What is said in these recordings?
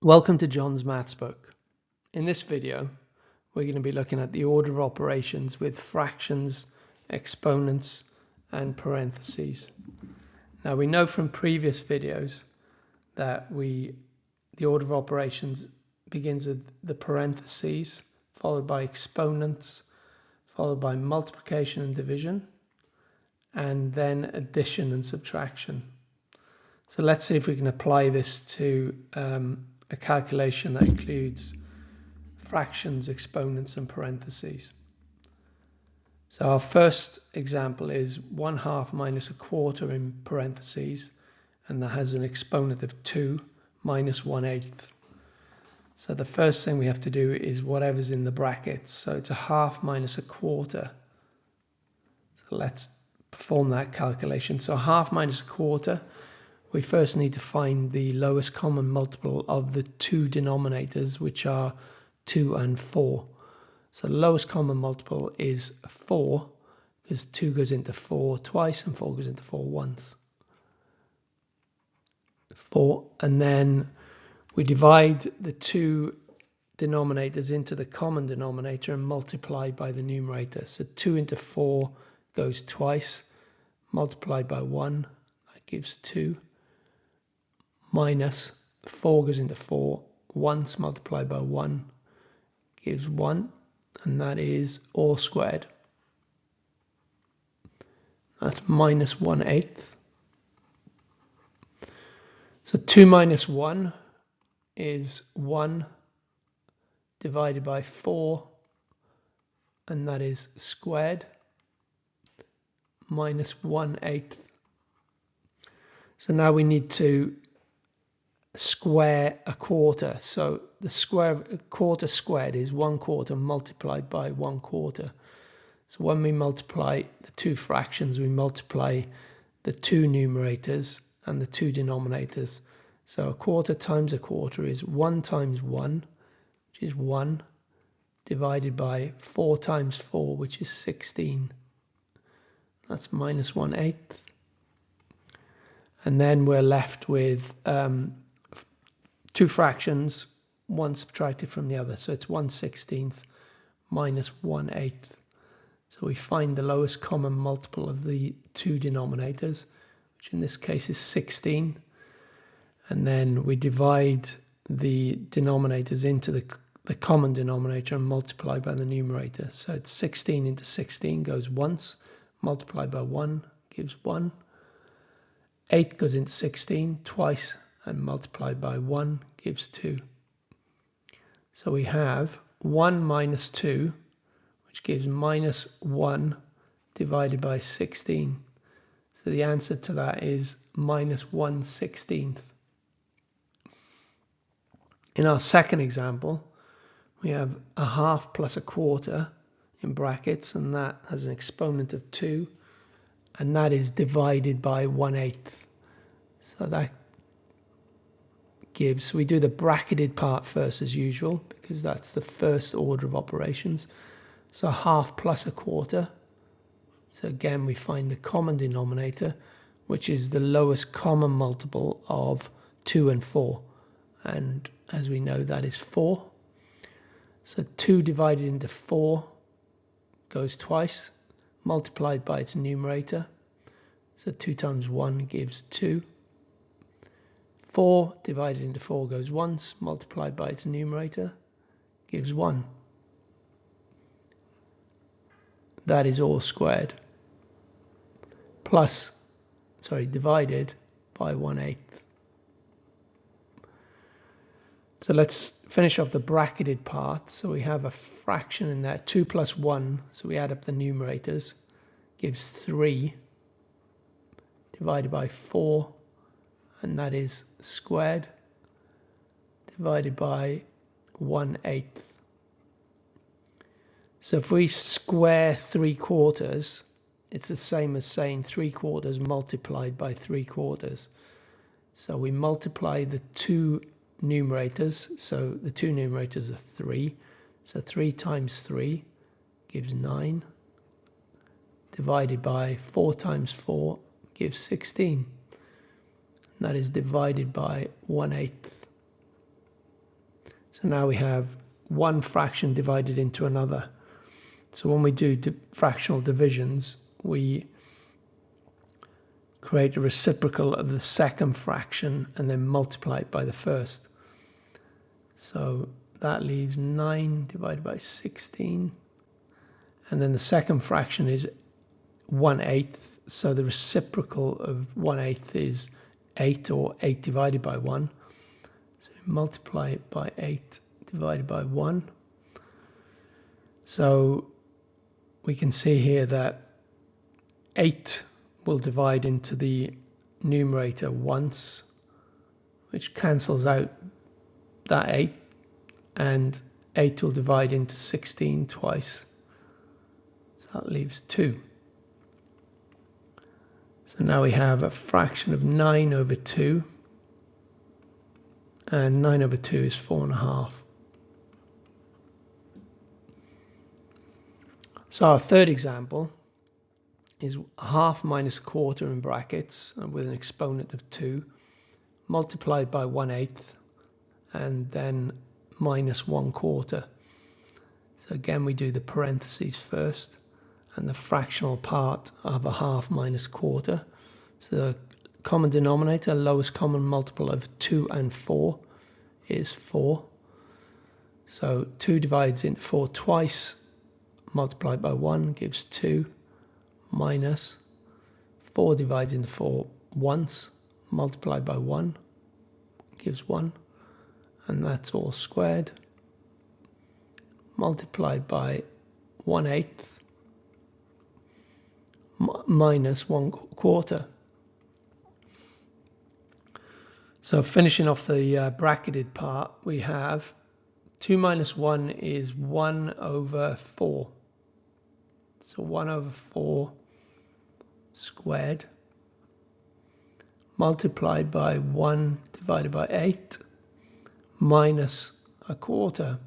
Welcome to John's Maths book. In this video, we're going to be looking at the order of operations with fractions, exponents, and parentheses. Now we know from previous videos that the order of operations begins with the parentheses, followed by exponents, followed by multiplication and division, and then addition and subtraction. So let's see if we can apply this to a calculation that includes fractions, exponents, and parentheses. So our first example is 1/2 minus 1/4 in parentheses, and that has an exponent of 2 minus 1/8. So the first thing we have to do is whatever's in the brackets. So it's 1/2 minus 1/4. So let's perform that calculation. So 1/2 minus 1/4, we first need to find the lowest common multiple of the two denominators, which are 2 and 4. So the lowest common multiple is 4, because 2 goes into 4 twice and 4 goes into 4 once. 4, and then we divide the two denominators into the common denominator and multiply by the numerator. So 2 into 4 goes twice, multiplied by 1, that gives 2, minus 4 goes into 4 once, multiplied by 1 gives 1, and that is all squared. That's minus 1/8. So 2 minus 1 is 1 divided by 4, and that is squared, minus 1/8. So now we need to square a quarter. So the square of a quarter squared is 1/4 multiplied by 1/4. So when we multiply the two fractions, we multiply the two numerators and the two denominators. So 1/4 times 1/4 is 1 times 1, which is 1, divided by 4 times 4, which is 16. That's minus 1/8. And then we're left with two fractions, one subtracted from the other. So it's 1/16 minus 1/8. So we find the lowest common multiple of the two denominators, which in this case is 16. And then we divide the denominators into the common denominator and multiply by the numerator. So it's 16 into 16 goes once, multiplied by 1 gives 1. 8 goes into 16 twice, and multiplied by 1 gives 2. So we have 1 minus 2, which gives minus 1 divided by 16. So the answer to that is minus 1/16. In our second example, we have 1/2 plus 1/4 in brackets, and that has an exponent of 2, and that is divided by 1/8. So that gives, we do the bracketed part first as usual, because that's the first order of operations. So 1/2 plus 1/4. So again, we find the common denominator, which is the lowest common multiple of 2 and 4. And as we know, that is 4. So 2 divided into 4 goes twice, multiplied by its numerator. So 2 times 1 gives 2. 4 divided into 4 goes once, multiplied by its numerator, gives 1. That is all squared. Divided by 1/8. So let's finish off the bracketed part. So we have a fraction in there, 2 plus 1, so we add up the numerators, gives 3, divided by 4, and that is squared, divided by 1/8. So if we square 3/4, it's the same as saying 3/4 multiplied by 3/4. So we multiply the two numerators, so the two numerators are 3. So 3 times 3 gives 9, divided by 4 times 4 gives 16. That is divided by 1/8. So now we have one fraction divided into another. So when we do fractional divisions, we create a reciprocal of the second fraction and then multiply it by the first. So that leaves 9 divided by 16. And then the second fraction is 1/8. So the reciprocal of 1/8 is 8, or 8 divided by 1. So we multiply it by 8 divided by 1. So we can see here that 8 will divide into the numerator once, which cancels out that 8, and 8 will divide into 16 twice, so that leaves 2. So now we have a fraction of 9 over 2, and 9 over 2 is 4.5. So our third example is half minus a quarter in brackets with an exponent of 2 multiplied by 1/8 and then minus 1/4. So again we do the parentheses first and the fractional part of a half minus quarter. So the common denominator, lowest common multiple of 2 and 4 is 4. So 2 divides into 4 twice, multiplied by 1 gives 2, minus 4 divides into 4 once, multiplied by 1 gives 1, and that's all squared, multiplied by 1/8 minus 1/4. So finishing off the bracketed part, we have 2 minus 1 is 1 over 4. So 1 over 4 squared multiplied by 1 divided by 8 minus 1/4.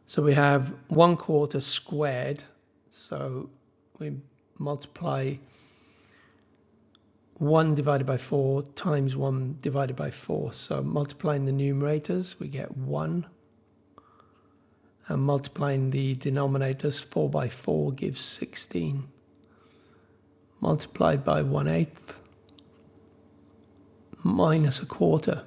So we have 1/4 squared. So we multiply 1 divided by 4 times 1 divided by 4. So multiplying the numerators, we get 1. And multiplying the denominators, 4 by 4 gives 16. Multiplied by 1/8 minus 1/4.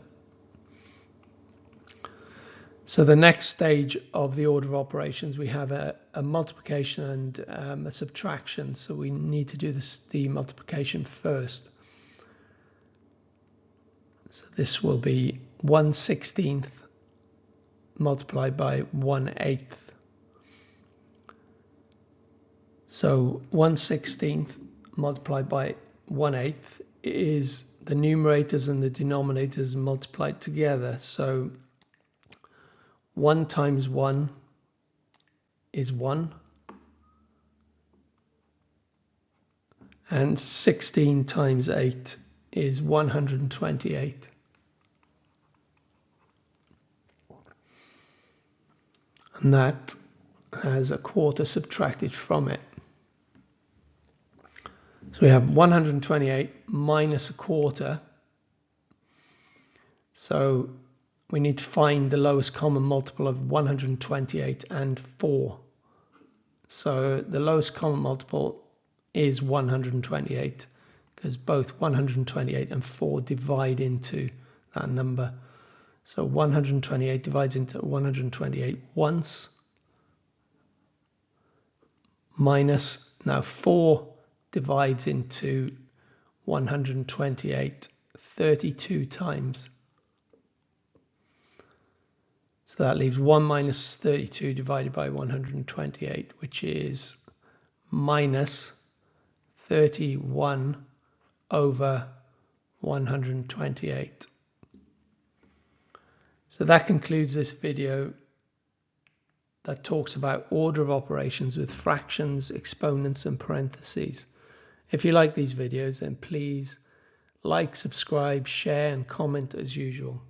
So the next stage of the order of operations, we have a multiplication and a subtraction. So we need to do the multiplication first. So this will be 1/16 multiplied by 1/8. So 1/16 multiplied by 1/8 is the numerators and the denominators multiplied together. So 1 times 1 is 1, and 16 times 8 is 128. And that has 1/4 subtracted from it. So we have 128 minus 1/4. So we need to find the lowest common multiple of 128 and 4. So the lowest common multiple is 128, because both 128 and 4 divide into that number. So 128 divides into 128 once, minus, now 4 divides into 128 32 times. So that leaves 1 minus 32 divided by 128, which is minus 31 over 128. So that concludes this video that talks about order of operations with fractions, exponents, and parentheses. If you like these videos, then please like, subscribe, share, and comment as usual.